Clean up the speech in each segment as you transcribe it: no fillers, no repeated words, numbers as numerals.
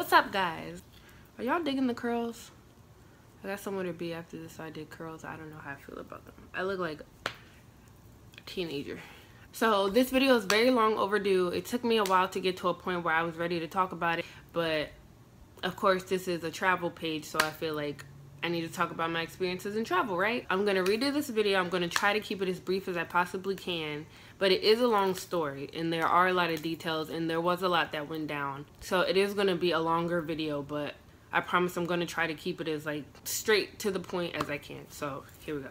What's up, guys? Are y'all digging the curls? I got somewhere to be after this. I did curls. I don't know how I feel about them. I look like a teenager. So this video is very long overdue. It took me a while to get to a point where I was ready to talk about it, but of course this is a travel page, so I feel like I need to talk about my experiences in travel, right? I'm gonna redo this video. I'm gonna try to keep it as brief as I possibly can, but it is a long story and there are a lot of details and there was a lot that went down. So it is gonna be a longer video, but I promise I'm gonna try to keep it as like straight to the point as I can. So here we go.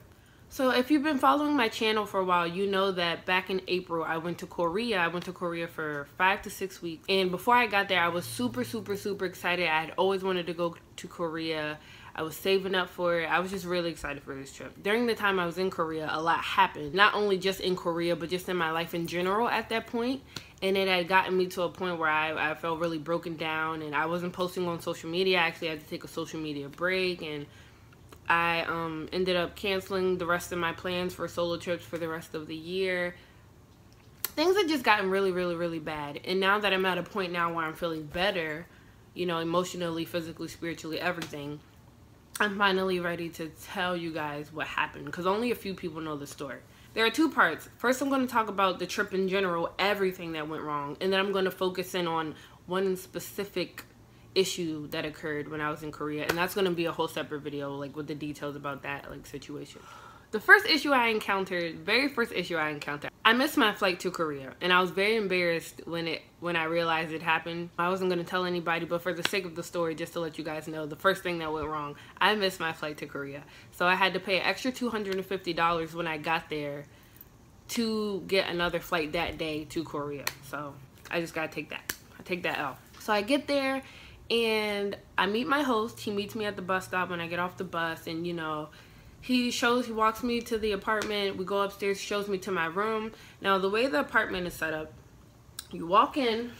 So if you've been following my channel for a while, you know that back in April I went to Korea. I went to Korea for 5 to 6 weeks, and before I got there I was super excited. I had always wanted to go to Korea. I was saving up for it. I was just really excited for this trip. During the time I was in Korea, a lot happened. Not only just in Korea, but just in my life in general at that point. And it had gotten me to a point where I felt really broken down and I wasn't posting on social media. I actually had to take a social media break, and I ended up canceling the rest of my plans for solo trips for the rest of the year. Things had just gotten really bad. And now that I'm at a point now where I'm feeling better, you know, emotionally, physically, spiritually, everything, I'm finally ready to tell you guys what happened, because only a few people know the story. There are two parts. First, I'm going to talk about the trip in general, everything that went wrong, and then I'm going to focus in on one specific issue that occurred when I was in Korea, and that's going to be a whole separate video, like with the details about that like situation. The first issue I encountered, very first issue I encountered, I missed my flight to Korea, and I was very embarrassed when I realized it happened. I wasn't going to tell anybody, but for the sake of the story, just to let you guys know, the first thing that went wrong, I missed my flight to Korea. So I had to pay an extra $250 when I got there to get another flight that day to Korea. So I just got to take that. I take that out. So I get there and I meet my host. He meets me at the bus stop when I get off the bus, and you know, he walks me to the apartment. We go upstairs, shows me to my room. Now, the way the apartment is set up, you walk in,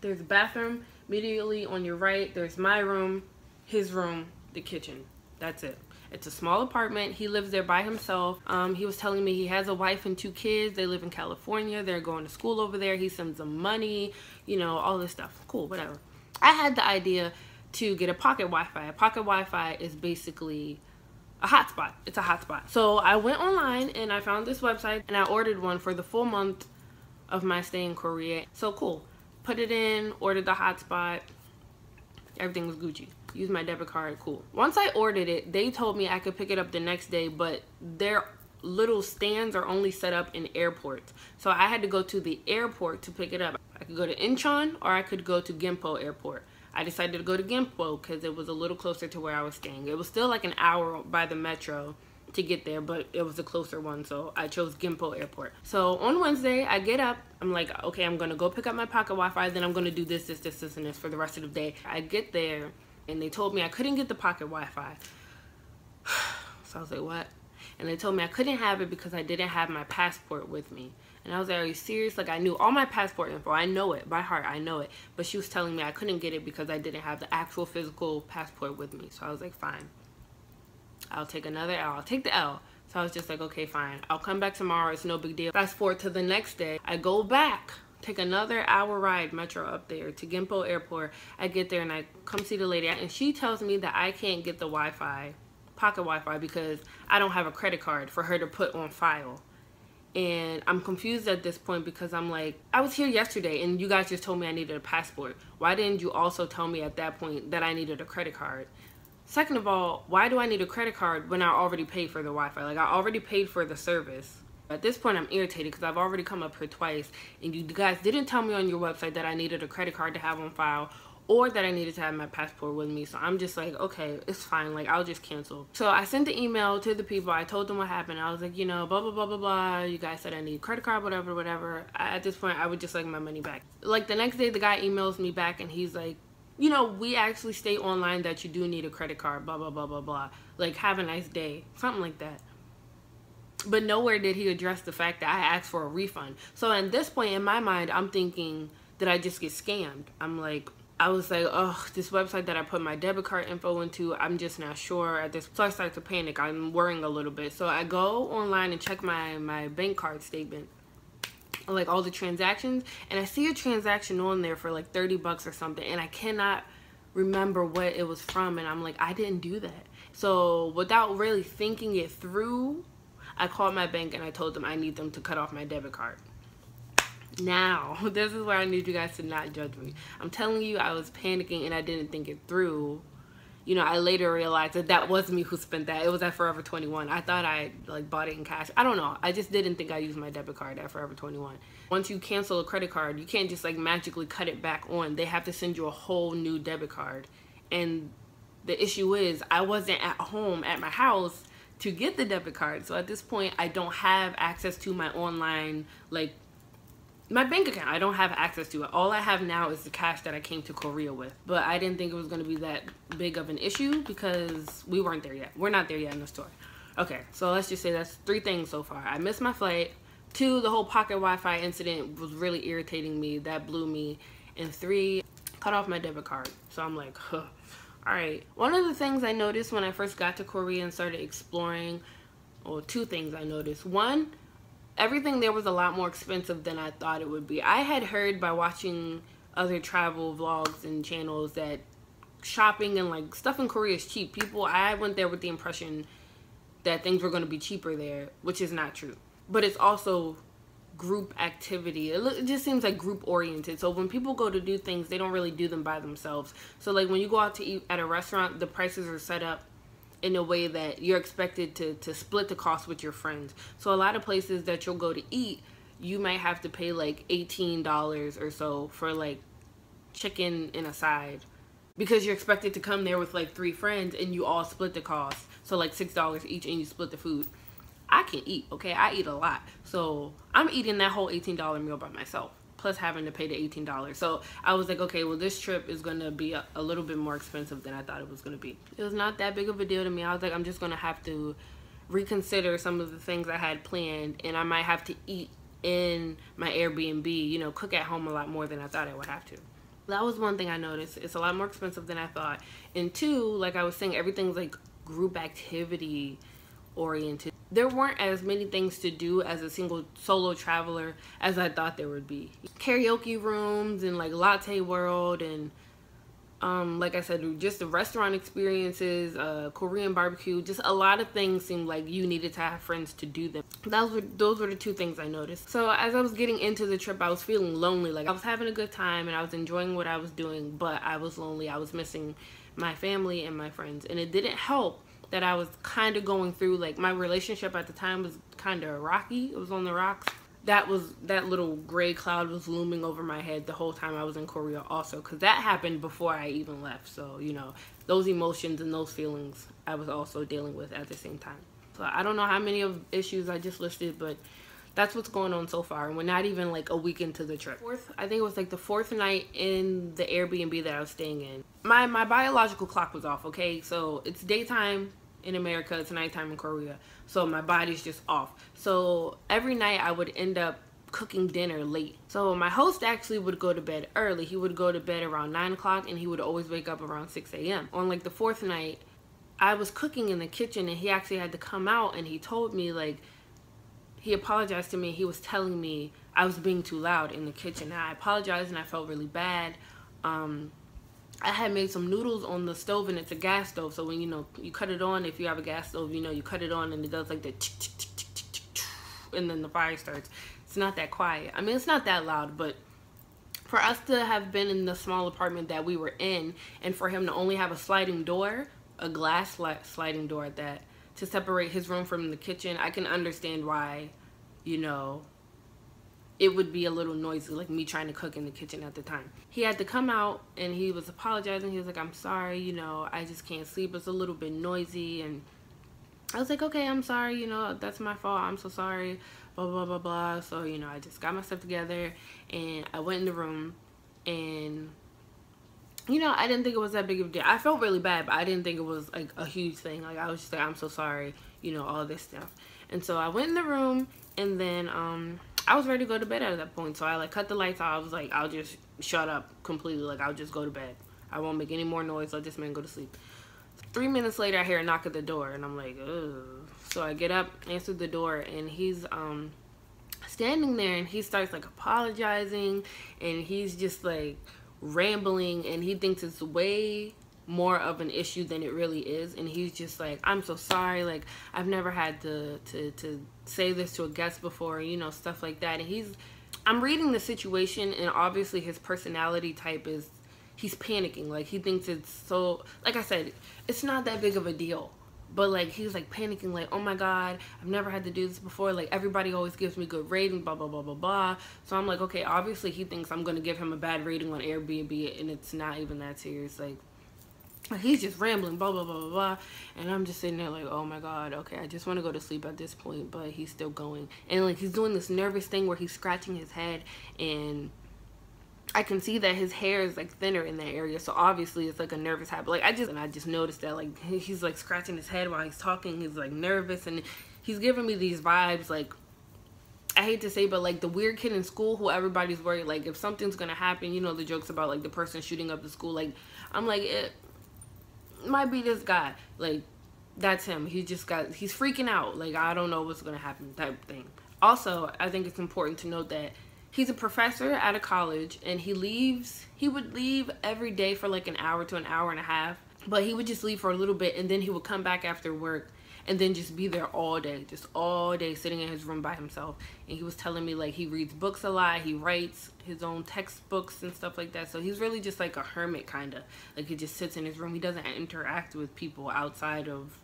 there's a bathroom immediately on your right. There's my room, his room, the kitchen. That's it. It's a small apartment. He lives there by himself. He was telling me he has a wife and 2 kids. They live in California. They're going to school over there. He sends them money, you know, all this stuff. Cool, whatever. I had the idea to get a pocket Wi-Fi. A pocket Wi-Fi is basically a hotspot. It's a hotspot. So I went online and I found this website and I ordered one for the full month of my stay in Korea. So cool. Put it in, ordered the hotspot. Everything was Gucci. Used my debit card, cool. Once I ordered it, they told me I could pick it up the next day, but their little stands are only set up in airports. So I had to go to the airport to pick it up. I could go to Incheon or I could go to Gimpo Airport. I decided to go to Gimpo because it was a little closer to where I was staying. It was still like an hour by the metro to get there, but it was a closer one, so I chose Gimpo Airport. So on Wednesday, I get up. I'm like, okay, I'm gonna go pick up my pocket Wi-Fi, then I'm gonna do this, and this for the rest of the day. I get there, and they told me I couldn't get the pocket Wi-Fi. So I was like, what? And they told me I couldn't have it because I didn't have my passport with me. And I was like, are you serious? Like, I knew all my passport info. I know it by heart. I know it. But she was telling me I couldn't get it because I didn't have the actual physical passport with me. So I was like, fine. I'll take another L. I'll take the L. So I was just like, okay, fine. I'll come back tomorrow. It's no big deal. Fast forward to the next day. I go back. Take another hour ride metro up there to Gimpo Airport. I get there and I come see the lady. And she tells me that I can't get the Wi-Fi, pocket Wi-Fi, because I don't have a credit card for her to put on file. And I'm confused at this point because I'm like, I was here yesterday and you guys just told me I needed a passport. Why didn't you also tell me at that point that I needed a credit card? Second of all, why do I need a credit card when I already paid for the Wi-Fi? Like, I already paid for the service. At this point, I'm irritated because I've already come up here twice and you guys didn't tell me on your website that I needed a credit card to have on file or that I needed to have my passport with me. So I'm just like, okay, it's fine. Like, I'll just cancel. So I sent the email to the people. I told them what happened. I was like, you know, blah, blah, blah, blah, blah. You guys said I need a credit card, whatever. At this point, I would just like my money back. Like, the next day, the guy emails me back and he's like, you know, we actually state online that you do need a credit card, blah, blah, blah, blah, blah. Like, have a nice day. Something like that. But nowhere did he address the fact that I asked for a refund. So at this point in my mind, I'm thinking, did I just get scammed? I was like, oh, this website that I put my debit card info into, I'm just not sure at this. So I started to panic. I'm worrying a little bit. So I go online and check my bank card statement, like all the transactions, and I see a transaction on there for like 30 bucks or something, and I cannot remember what it was from, and I'm like, I didn't do that. So without really thinking it through, I called my bank and I told them I need them to cut off my debit card. Now, this is where I need you guys to not judge me. I'm telling you, I was panicking and I didn't think it through. You know, I later realized that that was me who spent that. It was at Forever 21. I thought I like bought it in cash. I don't know. I just didn't think I used my debit card at Forever 21. Once you cancel a credit card, you can't just like magically cut it back on. They have to send you a whole new debit card. And the issue is I wasn't at home at my house to get the debit card. So at this point, I don't have access to my online, like, my bank account. I don't have access to it. All I have now is the cash that I came to Korea with. But I didn't think it was going to be that big of an issue because we weren't there yet. We're not there yet in the store. Okay, so let's just say that's 3 things so far. I missed my flight. 2, the whole pocket Wi-Fi incident was really irritating me. That blew me. And 3, cut off my debit card. So I'm like, huh. All right. One of the things I noticed when I first got to Korea and started exploring, or 2 things I noticed. 1, everything there was a lot more expensive than I thought it would be. I had heard by watching other travel vlogs and channels that shopping and like stuff in Korea is cheap. I went there with the impression that things were going to be cheaper there, which is not true. But it's also group activity. It just seems like group oriented. So when people go to do things, they don't really do them by themselves. So like when you go out to eat at a restaurant, the prices are set up in a way that you're expected to split the cost with your friends. So a lot of places that you'll go to eat, you might have to pay like $18 or so for like chicken and a side, because you're expected to come there with like 3 friends and you all split the cost. So like $6 each and you split the food. I can eat, okay? I eat a lot. So I'm eating that whole $18 meal by myself, plus having to pay the $18. So I was like, okay, well, this trip is going to be a little bit more expensive than I thought it was going to be. It was not that big of a deal to me. I was like, I'm just going to have to reconsider some of the things I had planned, and I might have to eat in my Airbnb, you know, cook at home a lot more than I thought I would have to. That was one thing I noticed. It's a lot more expensive than I thought. And 2, like I was saying, everything's like group activity oriented. There weren't as many things to do as a single solo traveler as I thought there would be. Karaoke rooms and like latte world and like I said, just the restaurant experiences, Korean barbecue, just a lot of things seemed like you needed to have friends to do them. Those were the 2 things I noticed. So as I was getting into the trip, I was feeling lonely. Like I was having a good time and I was enjoying what I was doing, but I was lonely. I was missing my family and my friends, and it didn't help that I was kind of going through, like, my relationship at the time was kind of rocky. It was on the rocks. That little gray cloud was looming over my head the whole time I was in Korea also, because that happened before I even left. So, you know, those emotions and those feelings I was also dealing with at the same time. So I don't know how many of issues I just listed, but that's what's going on so far. And we're not even like a week into the trip. I think it was like the 4th night in the Airbnb that I was staying in. My biological clock was off, okay? So it's daytime in America, it's nighttime in Korea, so my body's just off. So every night I would end up cooking dinner late. So my host actually would go to bed early. He would go to bed around 9 o'clock and he would always wake up around 6 a.m. On like the 4th night, I was cooking in the kitchen and he actually had to come out, and he told me, like, he apologized to me. He was telling me I was being too loud in the kitchen. And I apologized and I felt really bad. I had made some noodles on the stove, and it's a gas stove. So when, you know, you cut it on, if you have a gas stove, you know, you cut it on and it does like the and then the fire starts. It's not that quiet. I mean, it's not that loud, but for us to have been in the small apartment that we were in, and for him to only have a sliding door, a glass sliding door at that, to separate his room from the kitchen, I can understand why, you know, it would be a little noisy, like me trying to cook in the kitchen at the time. He had to come out and he was apologizing. He was like, I'm sorry, you know, I just can't sleep. It's a little bit noisy. And I was like, okay, I'm sorry, you know, that's my fault. I'm so sorry, blah, blah, blah, blah. So, you know, I just got myself together and I went in the room, and, you know, I didn't think it was that big of a deal. I felt really bad, but I didn't think it was like a huge thing. Like, I was just like, I'm so sorry, you know, all this stuff. And so I went in the room, and then I was ready to go to bed at that point. So I like cut the lights off. I was like, I'll just shut up completely. Like, I'll just go to bed. I won't make any more noise. Let this man go to sleep. 3 minutes later, I hear a knock at the door, and I'm like, ugh. So I get up, answer the door, and he's standing there, and he starts like apologizing, and he's just like rambling, and he thinks it's way more of an issue than it really is. And he's just like, I'm so sorry, like I've never had to say this to a guest before, you know, stuff like that. And I'm reading the situation, and obviously his personality type is, he's panicking. Like he thinks it's so, like I said, it's not that big of a deal. But like he's like panicking, like, oh my god, I've never had to do this before, like everybody always gives me good rating, blah blah blah blah blah. So I'm like, okay, obviously he thinks I'm gonna give him a bad rating on Airbnb, and it's not even that serious. Like he's just rambling, blah blah blah blah blah. And I'm just sitting there like, oh my god, okay, I just want to go to sleep at this point. But he's still going, and like he's doing this nervous thing where he's scratching his head, and I can see that his hair is like thinner in that area, so obviously it's like a nervous habit. Like I just noticed that like he's like scratching his head while he's talking. He's like nervous, and he's giving me these vibes, like, I hate to say, but like the weird kid in school who everybody's worried, like if something's gonna happen, you know, the jokes about like the person shooting up the school. Like I'm like, it might be this guy, like that's him. He's freaking out, like I don't know what's gonna happen type thing. Also, I think it's important to note that he's a professor at a college, and he would leave every day for like an hour to an hour and a half, but he would just leave for a little bit, and then he would come back after work and then just be there all day, just all day sitting in his room by himself. And he was telling me like he reads books a lot, he writes his own textbooks and stuff like that. So he's really just like a hermit, kind of like he just sits in his room. He doesn't interact with people outside of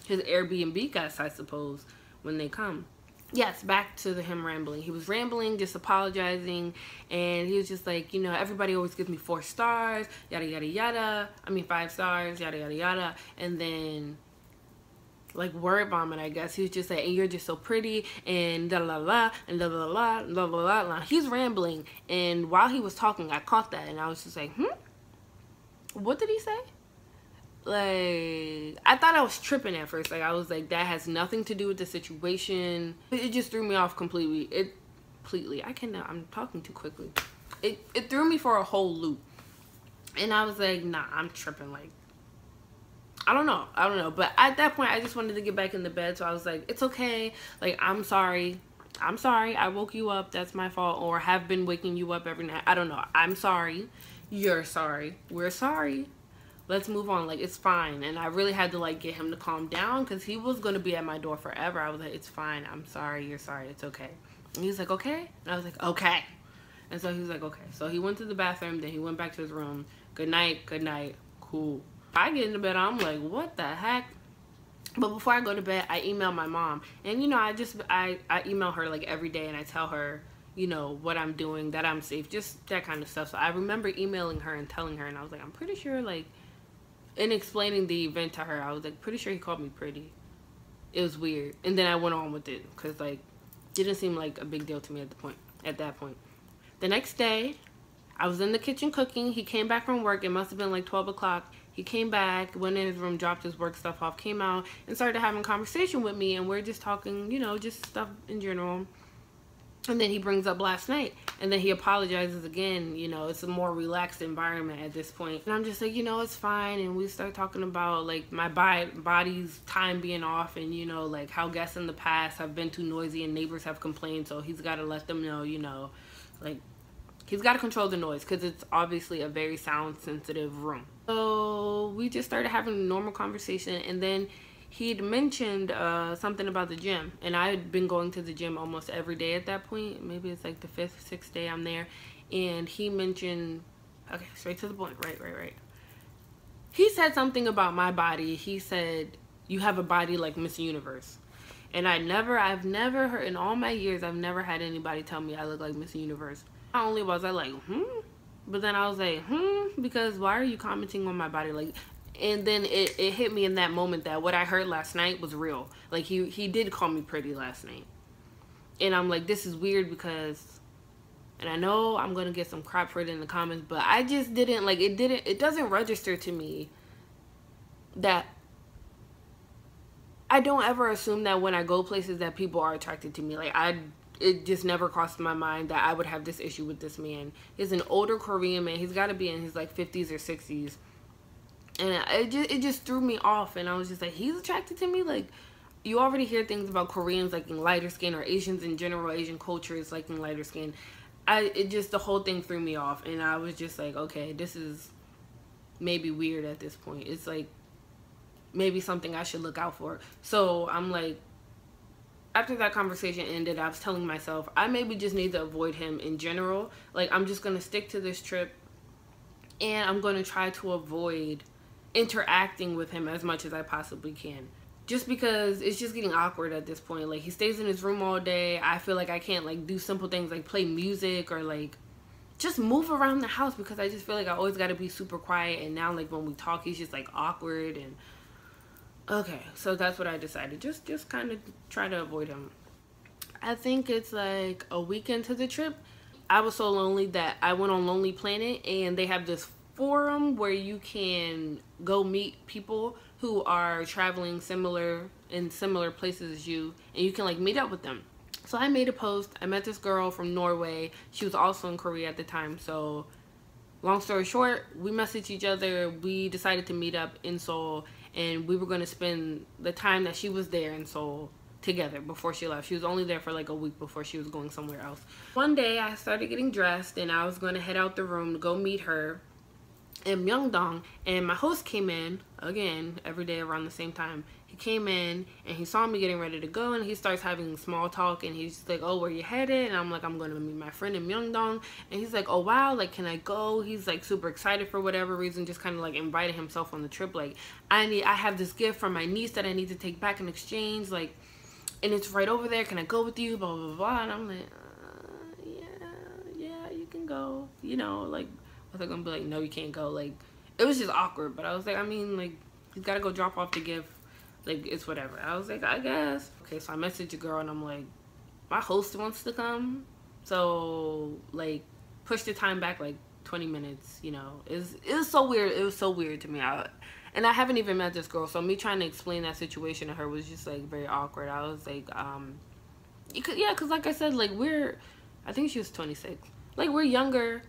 his Airbnb guests, I suppose, when they come. Yes, back to him rambling. He was rambling, just apologizing, and he was just like, you know, everybody always gives me 4 stars, yada yada yada. I mean 5 stars, yada yada yada. And then like word vomit, I guess. He was just like, and you're just so pretty, and da la la, and da la la, la la la. He's rambling, and while he was talking, I caught that, and I was just like, what did he say? Like, I thought I was tripping at first. Like, I was like, that has nothing to do with the situation. It just threw me off completely. I'm talking too quickly. It threw me for a whole loop. And I was like, nah, I'm tripping. Like, I don't know. But at that point, I just wanted to get back in the bed. So I was like, it's okay. Like, I'm sorry. I woke you up. That's my fault. Or have been waking you up every night. I don't know. I'm sorry. You're sorry. We're sorry. Let's move on. Like, it's fine. And I really had to like get him to calm down, because he was going to be at my door forever. I was like, it's fine. I'm sorry. You're sorry. It's okay. And he was like, okay. And I was like, okay. And so he was like, okay. So he went to the bathroom. Then he went back to his room. Good night. Good night. Cool. I get into bed. I'm like, what the heck? But before I go to bed, I email my mom. And, you know, I email her like every day, and I tell her, you know, what I'm doing, that I'm safe, just that kind of stuff. So I remember emailing her and telling her, and I was like, I'm pretty sure, like, in explaining the event to her, I was like, pretty sure he called me pretty. It was weird. And then I went on with it, because like it didn't seem like a big deal to me at that point. The next day, I was in the kitchen cooking. He came back from work. It must have been like 12 o'clock. He came back, went in his room, dropped his work stuff off, came out, and started having a conversation with me. And we're just talking, you know, just stuff in general. And then he brings up last night, and then he apologizes again. You know, it's a more relaxed environment at this point. And I'm just like, you know, it's fine. And we start talking about like my body's time being off, and, you know, like how guests in the past have been too noisy and neighbors have complained. So he's got to let them know, you know, like he's got to control the noise, because it's obviously a very sound sensitive room. So we just started having a normal conversation, and then he'd mentioned something about the gym, and I had been going to the gym almost every day at that point. Maybe it's like the 5th, 6th day I'm there. And he mentioned, okay, straight to the point, right. He said something about my body. He said, you have a body like Miss Universe. And I've never heard, in all my years, I've never had anybody tell me I look like Miss Universe. Not only was I like, but then I was like, because why are you commenting on my body? Like, and then it hit me in that moment that what I heard last night was real. Like, he did call me pretty last night. And I'm like, this is weird, because, and I know I'm going to get some crap for it in the comments, but I just didn't, like, it doesn't register to me that I don't ever assume that when I go places that people are attracted to me. Like, it just never crossed my mind that I would have this issue with this man. He's an older Korean man. He's got to be in his like 50s or 60s. And it just threw me off. And I was just like, he's attracted to me? Like, you already hear things about Koreans liking lighter skin, or Asians in general, Asian culture is liking lighter skin. it just, the whole thing threw me off, and I was just like, okay, this is maybe weird at this point. It's like maybe something I should look out for. So I'm like, after that conversation ended, I was telling myself I maybe just need to avoid him in general. Like, I'm just gonna stick to this trip, and I'm gonna try to avoid interacting with him as much as I possibly can, just because it's just getting awkward at this point. Like, he stays in his room all day. I feel like I can't like do simple things like play music or like just move around the house, because I just feel like I always got to be super quiet. And now, like, when we talk, he's just like awkward. And okay, so that's what I decided, just kind of try to avoid him. I think it's like a week into the trip, I was so lonely that I went on Lonely Planet, and they have this forum where you can go meet people who are traveling in similar places as you, and you can like meet up with them. So I made a post. I met this girl from Norway. She was also in Korea at the time. So long story short, we messaged each other. We decided to meet up in Seoul, and we were going to spend the time that she was there in Seoul together before she left. She was only there for like a week before she was going somewhere else. One day I started getting dressed, and I was going to head out the room to go meet her in Myeongdong, and my host came in again every day around the same time. He came in and he saw me getting ready to go, and he starts having small talk, and he's like, oh, where you headed? And I'm like, I'm going to meet my friend in Myeongdong. And he's like, oh wow, like, can I go? He's like super excited for whatever reason, just kind of like invited himself on the trip. Like, I have this gift from my niece that I need to take back in exchange, like, and it's right over there, can I go with you, blah blah blah. And I'm like, yeah, you can go, you know. Like, I was gonna be like, no, you can't go. Like, it was just awkward. But I was like, I mean, like, he's gotta go drop off the gift. Like, it's whatever. I was like, I guess. Okay, so I messaged a girl, and I'm like, my host wants to come, so like push the time back like 20 minutes. You know, it was so weird. It was so weird to me. And I haven't even met this girl, so me trying to explain that situation to her was just like very awkward. I was like, yeah, because like I said, like, I think she was 26. Like, we're younger.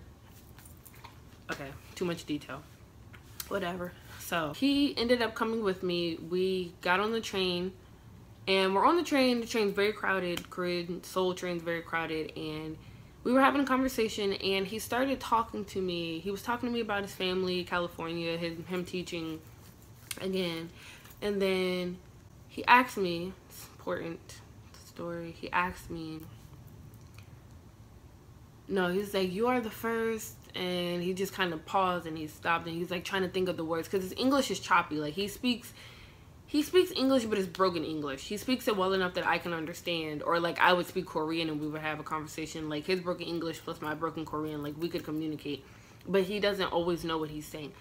Okay, too much detail. Whatever. So he ended up coming with me. We got on the train, and we're on the train. The train's very crowded. Korean Seoul train's very crowded, and we were having a conversation, and he started talking to me. He was talking to me about his family, California, him teaching again. And then he asked me, it's important story, he asked me, no, he's like, you are the first, and he just kind of paused, and he stopped, and he's like trying to think of the words, because his English is choppy. Like, he speaks English, but it's broken English. He speaks it well enough that I can understand, or like I would speak Korean and we would have a conversation, like his broken English plus my broken Korean, like we could communicate, but he doesn't always know what he's saying.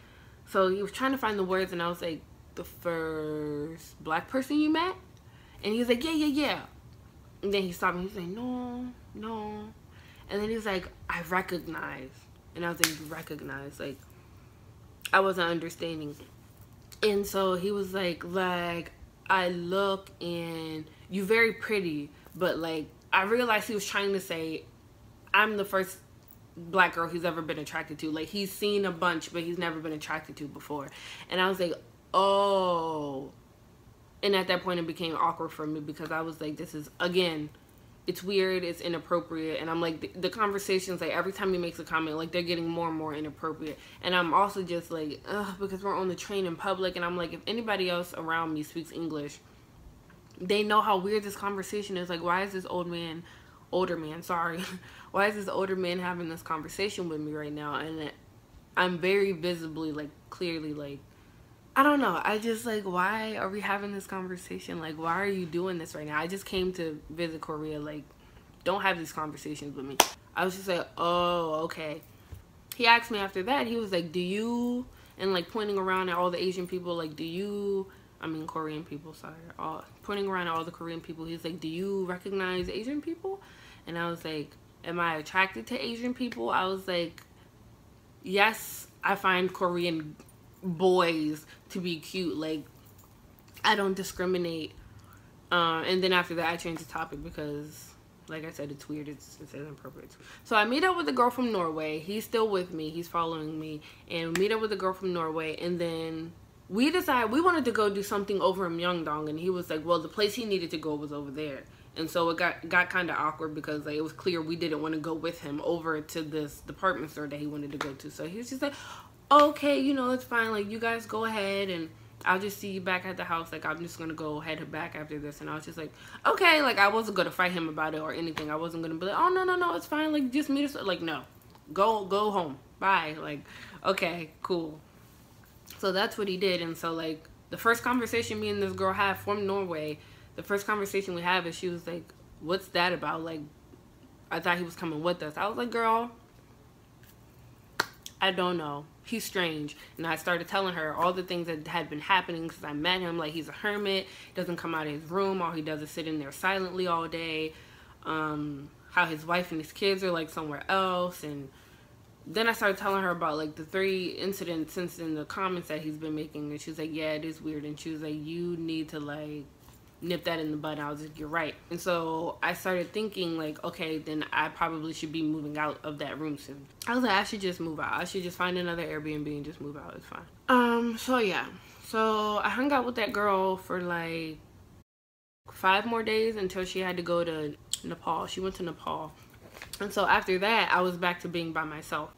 So he was trying to find the words, and I was like, the first black person you met? And he was like, yeah. And then he stopped, and he was like, no. And then he was like, I recognize. And I was like, you recognize? Like, I wasn't understanding. And so he was like, I look, and you very pretty. But like, I realized he was trying to say, I'm the first black girl he's ever been attracted to. Like, he's seen a bunch, but he's never been attracted to before. And I was like, oh. And at that point, it became awkward for me, because I was like, this is, again, it's weird, it's inappropriate. And I'm like, the conversations, like, every time he makes a comment, like, they're getting more and more inappropriate. And I'm also just like, ugh, because we're on the train in public, and I'm like, if anybody else around me speaks English, they know how weird this conversation is. Like, why is this older man, why is this older man having this conversation with me right now? And I'm very visibly, like, clearly, like, I don't know. I just, like, why are we having this conversation? Like, why are you doing this right now? I just came to visit Korea. Like, don't have these conversations with me. I was just like, oh, okay. He asked me after that, he was like, do you, and like pointing around at all the Asian people, like, Korean people, sorry. Pointing around at all the Korean people, he's like, do you recognize Asian people? And I was like, am I attracted to Asian people? I was like, yes, I find Korean boys to be cute. Like, I don't discriminate. And then after that, I changed the topic because, like I said, it's weird. It's inappropriate. So I meet up with a girl from Norway. He's still with me. He's following me. And we meet up with a girl from Norway. And then we decided we wanted to go do something over in Myeongdong. And he was like, well, the place he needed to go was over there. And so it got kind of awkward because like it was clear we didn't want to go with him over to this department store that he wanted to go to. So he was just like, okay, you know, it's fine. Like, you guys go ahead and I'll just see you back at the house. Like, I'm just going to go head back after this. And I was just like, okay. Like, I wasn't going to fight him about it or anything. I wasn't going to be like, oh, no, it's fine. Like, just meet us. Like, no. Go home. Bye. Like, okay, cool. So that's what he did. And so, like, the first conversation me and this girl had from Norway, the first conversation we had is she was like, what's that about? Like, I thought he was coming with us. I was like, girl, I don't know. He's strange. And I started telling her all the things that had been happening since I met him. Like, he's a hermit, doesn't come out of his room. All he does is sit in there silently all day. How his wife and his kids are like somewhere else. And then I started telling her about like the 3 incidents since in the comments that he's been making. And she was like, yeah, it is weird. And she was like, you need to like nip that in the bud. And I was like, you're right. And so I started thinking like, okay, then I probably should be moving out of that room soon. I was like, I should just move out. I should just find another Airbnb and just move out. It's fine. So yeah. So I hung out with that girl for like 5 more days until she had to go to Nepal. She went to Nepal. And so after that, I was back to being by myself.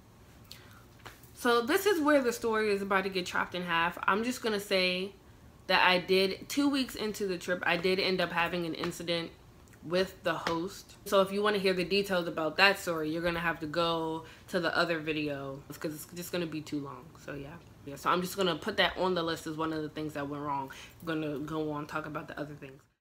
So this is where the story is about to get chopped in half. I'm just going to say that I did, 2 weeks into the trip, I did end up having an incident with the host. So if you want to hear the details about that story, you're going to have to go to the other video because it's just going to be too long. So yeah. So I'm just going to put that on the list as one of the things that went wrong. I'm going to go on talk about the other things.